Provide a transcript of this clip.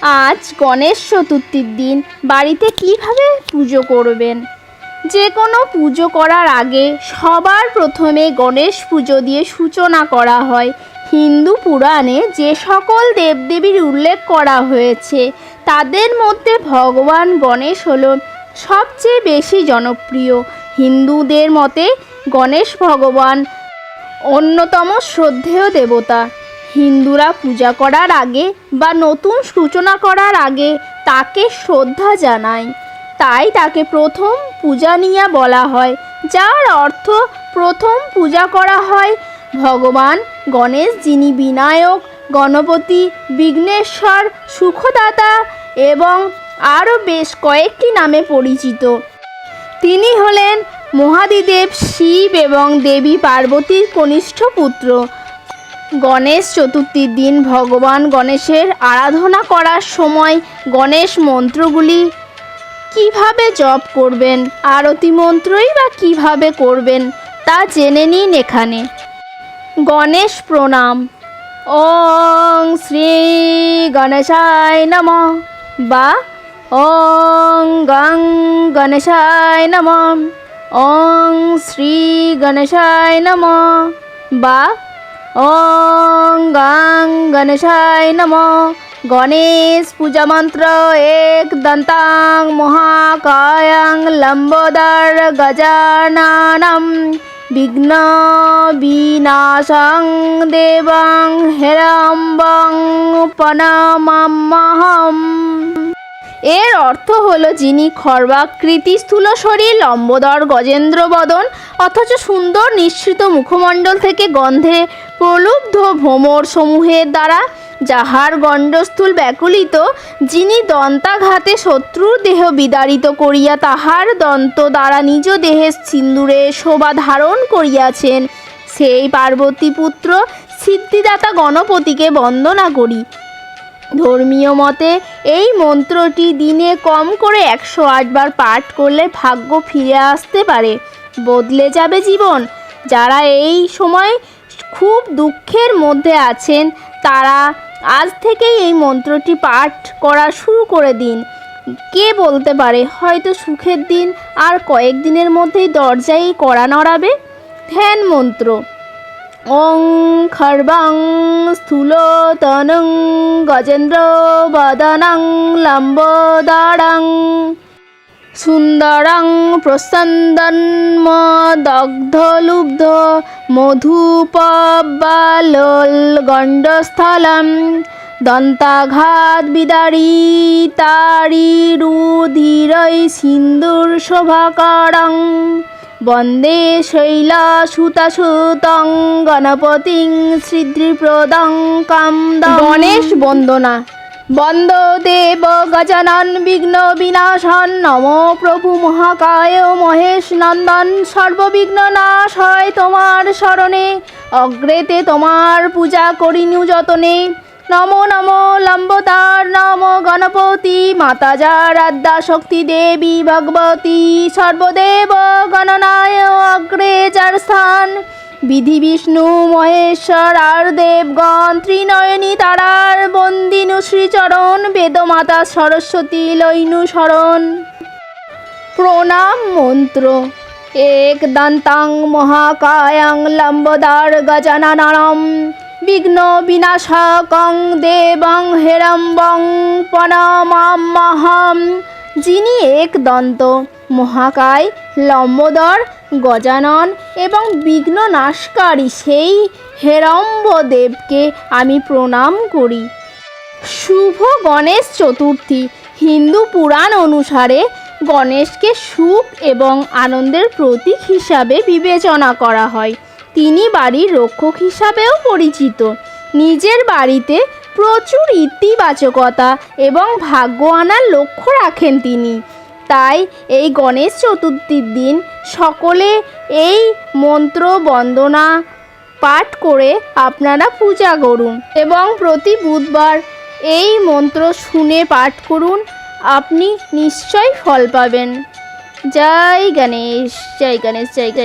আজ গণেশ চতুর্থীর দিন বাড়িতে কিভাবে পুজো করবেন। যে কোনো পুজো করার আগে সবার প্রথমে গণেশ পুজো দিয়ে সূচনা করা হয়। হিন্দু পুরাণে যে সকল দেবদেবীর উল্লেখ করা হয়েছে তাদের মধ্যে ভগবান গণেশ হলো সবচেয়ে বেশি জনপ্রিয়। হিন্দুদের মতে গণেশ ভগবান অন্যতম শ্রদ্ধেয় দেবতা। হিন্দুরা পূজা করার আগে বা নতুন সূচনা করার আগে তাকে শ্রদ্ধা জানায়, তাই তাকে প্রথম পূজনীয়া বলা হয়, যার অর্থ প্রথম পূজা করা হয়। ভগবান গণেশ, যিনি বিনায়ক, গণপতি, বিঘ্নেশ্বর, সুখদাতা এবং আরও বেশ কয়েকটি নামে পরিচিত। তিনি হলেন মহাদিদেব শিব এবং দেবী পার্বতীর কনিষ্ঠ পুত্র। গণেশ চতুর্থীর দিন ভগবান গণেশের আরাধনা করার সময় গণেশ মন্ত্রগুলি কিভাবে জপ করবেন, আরতি মন্ত্রই বা কিভাবে করবেন তা জেনে নিন এখানে। গণেশ প্রণাম। ওং শ্রী গণেশায় নমঃ বা ওং গং গণেশায় নমঃ, ওং শ্রী গণেশায় নমঃ বা ওং গং গণেশায় নমঃ। গণেশ পূজা মন্ত্র: এক দন্তাং মহাকায়ং লম্বোদর গজাননম বিঘ্ন বিনাশং দেবং হেরম্বং প্রণমাম্যহম। এর অর্থ হলো, যিনি খর্বাকৃতি স্থূল শরীর, লম্বোদর, গজেন্দ্র বদন অথচ সুন্দর নিঃসৃত মুখমণ্ডল থেকে গন্ধে প্রলুব্ধ ভ্রমর সমূহের দ্বারা যাহার গণ্ডস্থূল ব্যাকুলিত, যিনি দন্তাঘাতে শত্রুর দেহ বিদারিত করিয়া তাহার দন্ত দ্বারা নিজ দেহে সিন্দুরের শোভা ধারণ করিয়াছেন, সেই পার্বতীপুত্র সিদ্ধিদাতা গণপতিকে বন্দনা করি। ধর্মীয় মতে এই মন্ত্রটি দিনে কম করে 108 বার পাঠ করলে ভাগ্য ফিরে আসতে পারে, বদলে যাবে জীবন। যারা এই সময় খুব দুঃখের মধ্যে আছেন তারা আজ থেকেই এই মন্ত্রটি পাঠ করা শুরু করে দিন। কে বলতে পারে, হয়তো সুখের দিন আর কয়েকদিনের মধ্যেই দরজায় কড়া নড়াবে। ধ্যান মন্ত্র: ওং খর্বং স্থূলতনুং গজেন্দ্র বদনং লম্বোদরং সুন্দরং প্রসন্দন্মদগ্ধলুব্ধ মধুপবালোল গণ্ডস্থলম দন্তাঘাত বিদারিতারিরুধিরৈ সিন্দুর শোভাকরং বন্দে শৈলসুতসুতং গণপতিং সিদ্ধিপ্রদং কামদং। গণেশ বন্দনা: বন্দ দেব গজানন বিঘ্ন বিনাশন, নমো প্রভু মহাকায় মহেশ নন্দন, সর্ববিঘ্ন নাশ হয় তোমার শরণে, অগ্রেতে তোমার পূজা করিনু যতনে। নমো নমো লম্বোদর, নমো গণপতি মাতা যারাধ্যা শক্তি দেবী ভগবতী, সর্বদেব গণনায় অগ্রে যার স্থান, বিধি বিষ্ণু মহেশ্বর আর দেবগণ, ত্রিনয়নী তারার বন্দিনু শ্রীচরণ, বেদমাতা সরস্বতী লইনু শরণ। প্রণাম মন্ত্র: এক দন্তাং মহাকায়ং লম্বোদর গজাননম বিঘ্ন বিনাশকং দেবং হেরম্বং প্রণমাম্যহম। যিনি এক দন্ত, মহাকায়, লম্বোদর, গজানন এবং বিঘ্ন নাশকারী সেই হেরম্ব দেবকে আমি প্রণাম করি। শুভ গণেশ চতুর্থী। হিন্দু পুরাণ অনুসারে গণেশকে সুখ এবং আনন্দের প্রতীক হিসাবে বিবেচনা করা হয়। তিনি বাড়ির রক্ষক হিসাবেও পরিচিত। নিজের বাড়িতে প্রচুর ইতিবাচকতা এবং ভাগ্য আনার লক্ষ্য রাখেন তিনি। তাই এই গণেশ চতুর্থীর দিন সকলে এই মন্ত্র বন্দনা পাঠ করে আপনারা পূজা করুন এবং প্রতি বুধবার এই মন্ত্র শুনে পাঠ করুন, আপনি নিশ্চয়ই ফল পাবেন। জয় গণেশ, জয় গণেশ, জয় গণেশ।